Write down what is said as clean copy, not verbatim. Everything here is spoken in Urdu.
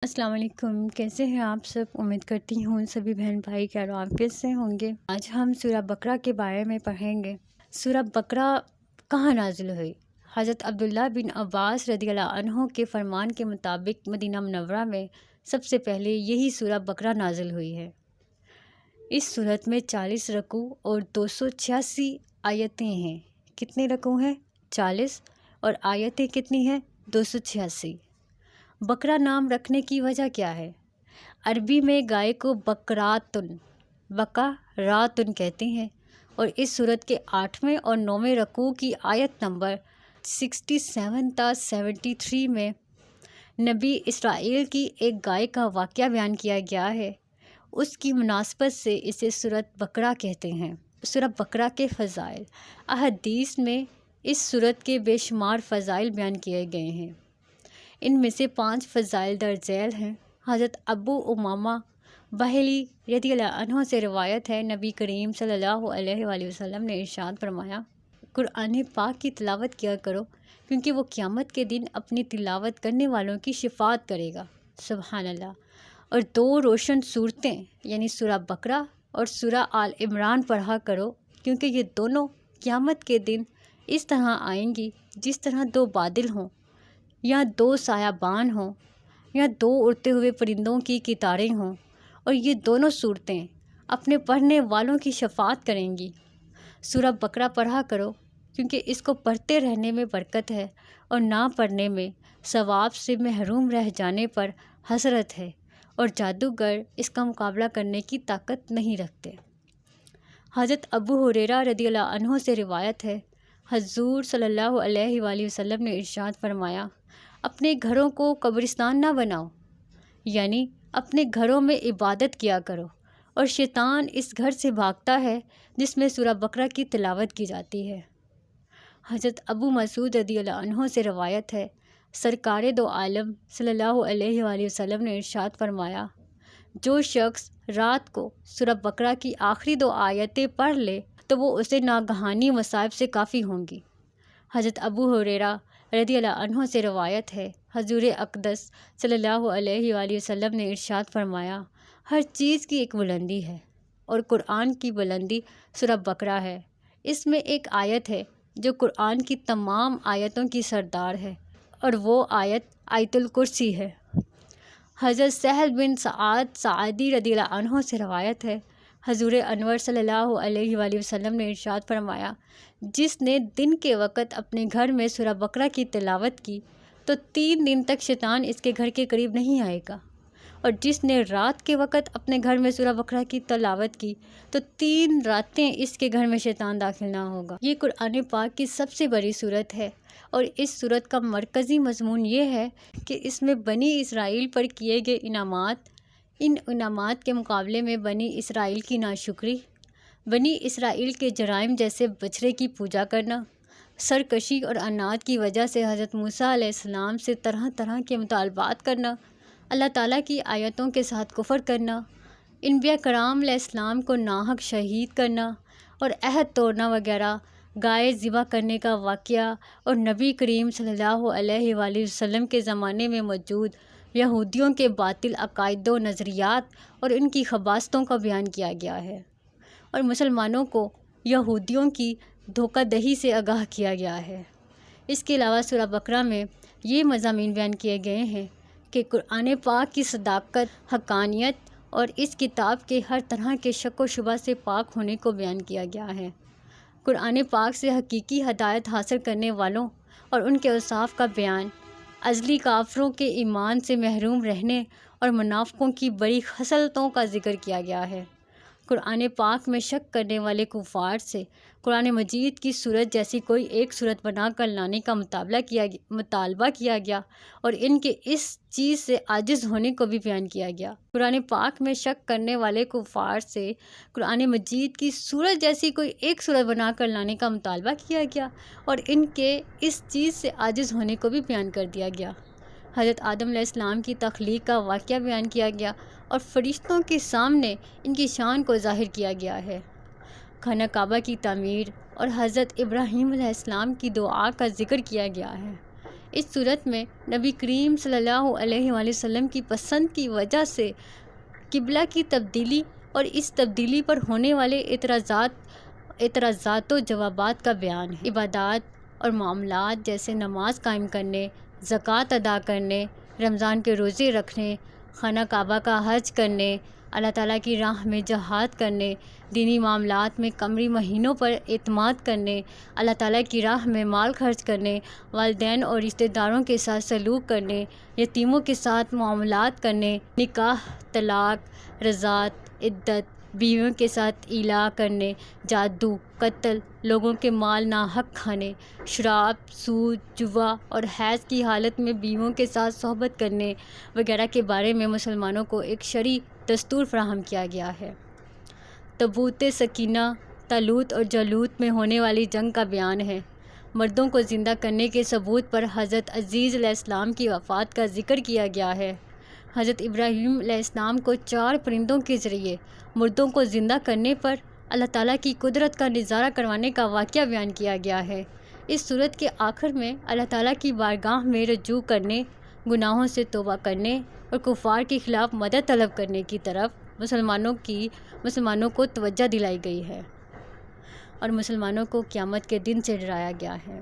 السلام علیکم، کیسے ہیں آپ سب؟ امید کرتی ہوں سبھی بہن بھائی خیر و عافیت سے ہوں گے۔ آج ہم سورہ بقرہ کے بارے میں پڑھیں گے۔ سورہ بقرہ کہاں نازل ہوئی؟ حضرت عبداللہ بن عباس رضی اللہ عنہ کے فرمان کے مطابق مدینہ منورہ میں سب سے پہلے یہی سورہ بقرہ نازل ہوئی ہے۔ اس سورت میں 40 رکوع اور 286 آیتیں ہیں۔ کتنے رکوع ہیں؟ 40 اور آیتیں کتنی ہیں؟ 286۔ بقرہ نام رکھنے کی وجہ کیا ہے؟ عربی میں گائے کو بقراتن کہتے ہیں، اور اس سورت کے 8ویں اور 9ویں رکوع کی آیت نمبر 67 تا 73 میں نبی اسرائیل کی ایک گائے کا واقعہ بیان کیا گیا ہے۔ اس کی مناسبت سے اسے سورت بقرہ کہتے ہیں۔ سورہ بقرہ کے فضائل۔ احادیث میں اس سورت کے بے شمار فضائل بیان کیے گئے ہیں۔ ان میں سے 5 فضائل درج ذیل ہیں۔ حضرت ابو امامہ بہلی رضی اللہ عنہ سے روایت ہے، نبی کریم صلی اللہ علیہ وآلہ وسلم نے ارشاد فرمایا، قرآن پاک کی تلاوت کیا کرو، کیونکہ وہ قیامت کے دن اپنی تلاوت کرنے والوں کی شفاعت کرے گا۔ سبحان اللہ۔ اور 2 روشن صورتیں یعنی سورہ بقرہ اور سورہ آل عمران پڑھا کرو، کیونکہ یہ دونوں قیامت کے دن اس طرح آئیں گی جس طرح 2 بادل ہوں، یا 2 سایہ بان ہوں، یا 2 اڑتے ہوئے پرندوں کی قطاریں ہوں، اور یہ دونوں صورتیں اپنے پڑھنے والوں کی شفاعت کریں گی۔ سورہ بقرہ پڑھا کرو، کیونکہ اس کو پڑھتے رہنے میں برکت ہے، اور نہ پڑھنے میں ثواب سے محروم رہ جانے پر حسرت ہے، اور جادوگر اس کا مقابلہ کرنے کی طاقت نہیں رکھتے۔ حضرت ابو ہریرہ رضی اللہ عنہ سے روایت ہے، حضور صلی اللہ علیہ وآلہ وسلم نے ارشاد فرمایا، اپنے گھروں کو قبرستان نہ بناؤ، یعنی اپنے گھروں میں عبادت کیا کرو، اور شیطان اس گھر سے بھاگتا ہے جس میں سورہ بقرہ کی تلاوت کی جاتی ہے۔ حضرت ابو مسعود رضی اللہ عنہ سے روایت ہے، سرکار دو عالم صلی اللہ علیہ وآلہ وسلم نے ارشاد فرمایا، جو شخص رات کو سورہ بقرہ کی آخری 2 آیتیں پڑھ لے تو وہ اسے ناگہانی مصائب سے کافی ہوں گی۔ حضرت ابو ہریرہ رضی اللہ عنہ سے روایت ہے، حضور اقدس صلی اللہ علیہ وآلہ وسلم نے ارشاد فرمایا، ہر چیز کی ایک بلندی ہے، اور قرآن کی بلندی سورہ بقرہ ہے۔ اس میں ایک آیت ہے جو قرآن کی تمام آیتوں کی سردار ہے، اور وہ آیت الکرسی ہے۔ حضرت سہل بن سعد ساعدی رضی اللہ عنہ سے روایت ہے، حضور انور صلی اللہ علیہ وآلہ وسلم نے ارشاد فرمایا، جس نے دن کے وقت اپنے گھر میں سورہ بقرہ کی تلاوت کی تو 3 دن تک شیطان اس کے گھر کے قریب نہیں آئے گا، اور جس نے رات کے وقت اپنے گھر میں سورہ بقرہ کی تلاوت کی تو 3 راتیں اس کے گھر میں شیطان داخل نہ ہوگا۔ یہ قرآن پاک کی سب سے بڑی سورت ہے، اور اس سورت کا مرکزی مضمون یہ ہے کہ اس میں بنی اسرائیل پر کیے گئے ان انعامات کے مقابلے میں بنی اسرائیل کی ناشکری، بنی اسرائیل کے جرائم جیسے بچھڑے کی پوجا کرنا، سرکشی اور عناد کی وجہ سے حضرت موسیٰ علیہ السلام سے طرح طرح کے مطالبات کرنا، اللہ تعالیٰ کی آیتوں کے ساتھ کفر کرنا، انبیاء کرام علیہ السلام کو ناحق شہید کرنا اور عہد توڑنا وغیرہ، گائے ذبح کرنے کا واقعہ، اور نبی کریم صلی اللہ علیہ وآلہ وسلم کے زمانے میں موجود یہودیوں کے باطل عقائد و نظریات اور ان کی خباثتوں کا بیان کیا گیا ہے، اور مسلمانوں کو یہودیوں کی دھوکہ دہی سے آگاہ کیا گیا ہے۔ اس کے علاوہ سورہ بقرہ میں یہ مضامین بیان کیے گئے ہیں کہ قرآن پاک کی صداقت، حقانیت اور اس کتاب کے ہر طرح کے شک و شبہ سے پاک ہونے کو بیان کیا گیا ہے۔ قرآن پاک سے حقیقی ہدایت حاصل کرنے والوں اور ان کے اوصاف کا بیان، ازلی کافروں کے ایمان سے محروم رہنے اور منافقوں کی بڑی خصلتوں کا ذکر کیا گیا ہے۔ قرآن پاک میں شک کرنے والے کفار سے قرآن مجید کی صورت جیسی کوئی ایک صورت بنا کر لانے کا مطالبہ کیا گیا، اور ان کے اس چیز سے عاجز ہونے کو بھی بیان کیا گیا۔ قرآن پاک میں شک کرنے والے کفار سے قرآن مجید کی صورت جیسی کوئی ایک صورت بنا کر لانے کا مطالبہ کیا گیا، اور ان کے اس چیز سے عاجز ہونے کو بھی بیان کر دیا گیا۔ حضرت آدم علیہ السلام کی تخلیق کا واقعہ بیان کیا گیا، اور فرشتوں کے سامنے ان کی شان کو ظاہر کیا گیا ہے۔ خانہ کعبہ کی تعمیر اور حضرت ابراہیم علیہ السلام کی دعا کا ذکر کیا گیا ہے۔ اس صورت میں نبی کریم صلی اللہ علیہ وآلہ وسلم کی پسند کی وجہ سے قبلہ کی تبدیلی اور اس تبدیلی پر ہونے والے اعتراضات و جوابات کا بیان ہے۔ عبادات اور معاملات جیسے نماز قائم کرنے، زکوٰۃ ادا کرنے، رمضان کے روزے رکھنے، خانہ کعبہ کا حج کرنے، اللہ تعالیٰ کی راہ میں جہاد کرنے، دینی معاملات میں قمری مہینوں پر اعتماد کرنے، اللہ تعالیٰ کی راہ میں مال خرچ کرنے، والدین اور رشتہ داروں کے ساتھ سلوک کرنے، یتیموں کے ساتھ معاملات کرنے، نکاح، طلاق، رضاعت، عدت، بیویوں کے ساتھ ایلا کرنے، جادو، قتل، لوگوں کے مال ناحق کھانے، شراب، سود، جوا اور حیض کی حالت میں بیویوں کے ساتھ صحبت کرنے وغیرہ کے بارے میں مسلمانوں کو ایک شرعی دستور فراہم کیا گیا ہے۔ تابوت سکینہ طالوت اور جالوت میں ہونے والی جنگ کا بیان ہے۔ مردوں کو زندہ کرنے کے ثبوت پر حضرت عزیر علیہ السلام کی وفات کا ذکر کیا گیا ہے۔ حضرت ابراہیم علیہ السلام کو 4 پرندوں کے ذریعے مردوں کو زندہ کرنے پر اللہ تعالیٰ کی قدرت کا نظارہ کروانے کا واقعہ بیان کیا گیا ہے۔ اس سورت کے آخر میں اللہ تعالیٰ کی بارگاہ میں رجوع کرنے، گناہوں سے توبہ کرنے اور کفار کے خلاف مدد طلب کرنے کی طرف مسلمانوں کو توجہ دلائی گئی ہے اور مسلمانوں کو قیامت کے دن سے ڈرایا گیا ہے۔